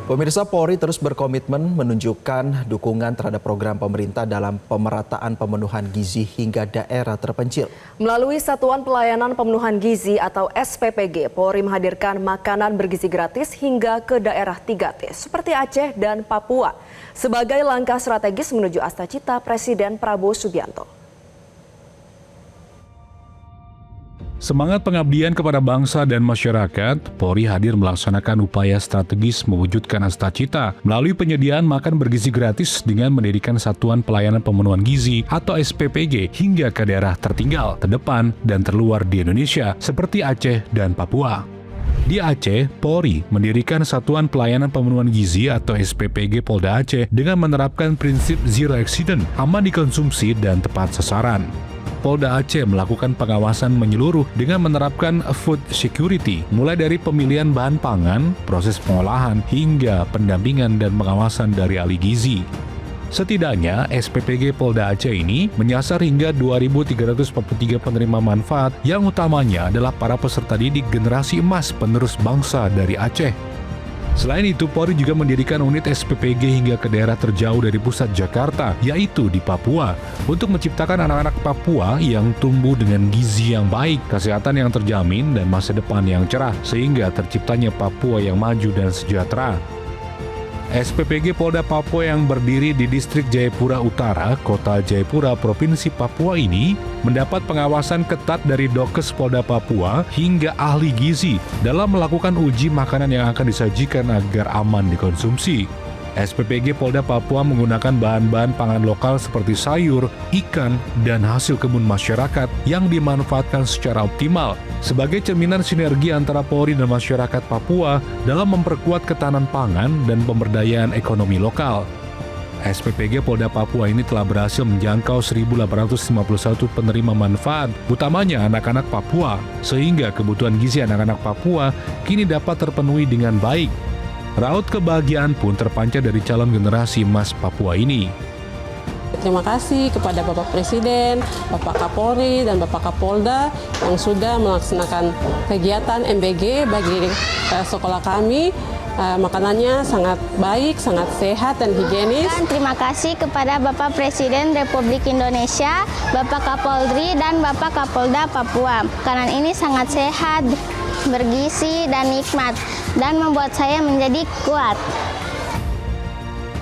Pemirsa, Polri terus berkomitmen menunjukkan dukungan terhadap program pemerintah dalam pemerataan pemenuhan gizi hingga daerah terpencil. Melalui Satuan Pelayanan Pemenuhan Gizi atau SPPG, Polri menghadirkan makanan bergizi gratis hingga ke daerah 3T seperti Aceh dan Papua sebagai langkah strategis menuju Astacita Presiden Prabowo Subianto. Semangat pengabdian kepada bangsa dan masyarakat, Polri hadir melaksanakan upaya strategis mewujudkan Astacita melalui penyediaan makan bergizi gratis dengan mendirikan Satuan Pelayanan Pemenuhan Gizi atau SPPG hingga ke daerah tertinggal, terdepan, dan terluar di Indonesia seperti Aceh dan Papua. Di Aceh, Polri mendirikan Satuan Pelayanan Pemenuhan Gizi atau SPPG Polda Aceh dengan menerapkan prinsip zero accident, aman dikonsumsi, dan tepat sasaran. Polda Aceh melakukan pengawasan menyeluruh dengan menerapkan food security, mulai dari pemilihan bahan pangan, proses pengolahan, hingga pendampingan dan pengawasan dari ahli gizi. Setidaknya, SPPG Polda Aceh ini menyasar hingga 2.343 penerima manfaat yang utamanya adalah para peserta didik generasi emas penerus bangsa dari Aceh. Selain itu, Polri juga mendirikan unit SPPG hingga ke daerah terjauh dari pusat Jakarta, yaitu di Papua, untuk menciptakan anak-anak Papua yang tumbuh dengan gizi yang baik, kesehatan yang terjamin, dan masa depan yang cerah, sehingga terciptanya Papua yang maju dan sejahtera. SPPG Polda Papua yang berdiri di Distrik Jayapura Utara, Kota Jayapura, Provinsi Papua ini mendapat pengawasan ketat dari Dokes Polda Papua hingga ahli gizi dalam melakukan uji makanan yang akan disajikan agar aman dikonsumsi. SPPG Polda Papua menggunakan bahan-bahan pangan lokal seperti sayur, ikan, dan hasil kebun masyarakat yang dimanfaatkan secara optimal sebagai cerminan sinergi antara Polri dan masyarakat Papua dalam memperkuat ketahanan pangan dan pemberdayaan ekonomi lokal. SPPG Polda Papua ini telah berhasil menjangkau 1.851 penerima manfaat, utamanya anak-anak Papua, sehingga kebutuhan gizi anak-anak Papua kini dapat terpenuhi dengan baik. Raut kebahagiaan pun terpancar dari calon generasi emas Papua ini. Terima kasih kepada Bapak Presiden, Bapak Kapolri, dan Bapak Kapolda yang sudah melaksanakan kegiatan MBG bagi sekolah kami. Makanannya sangat baik, sangat sehat, dan higienis. Dan terima kasih kepada Bapak Presiden Republik Indonesia, Bapak Kapolri, dan Bapak Kapolda Papua. Makanan ini sangat sehat, bergizi, dan nikmat, dan membuat saya menjadi kuat.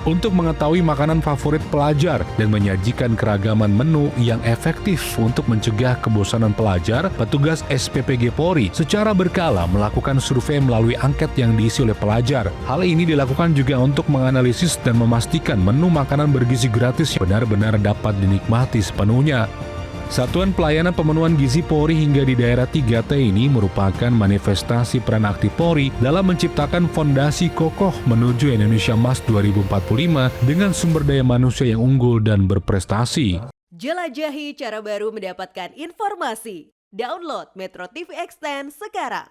Untuk mengetahui makanan favorit pelajar dan menyajikan keragaman menu yang efektif untuk mencegah kebosanan pelajar, petugas SPPG Polri secara berkala melakukan survei melalui angket yang diisi oleh pelajar. Hal ini dilakukan juga untuk menganalisis dan memastikan menu makanan bergizi gratis benar-benar dapat dinikmati sepenuhnya. Satuan Pelayanan Pemenuhan Gizi Polri hingga di daerah 3T ini merupakan manifestasi peran aktif Polri dalam menciptakan fondasi kokoh menuju Indonesia Emas 2045 dengan sumber daya manusia yang unggul dan berprestasi. Jelajahi cara baru mendapatkan informasi. Download Metro TV Extend sekarang.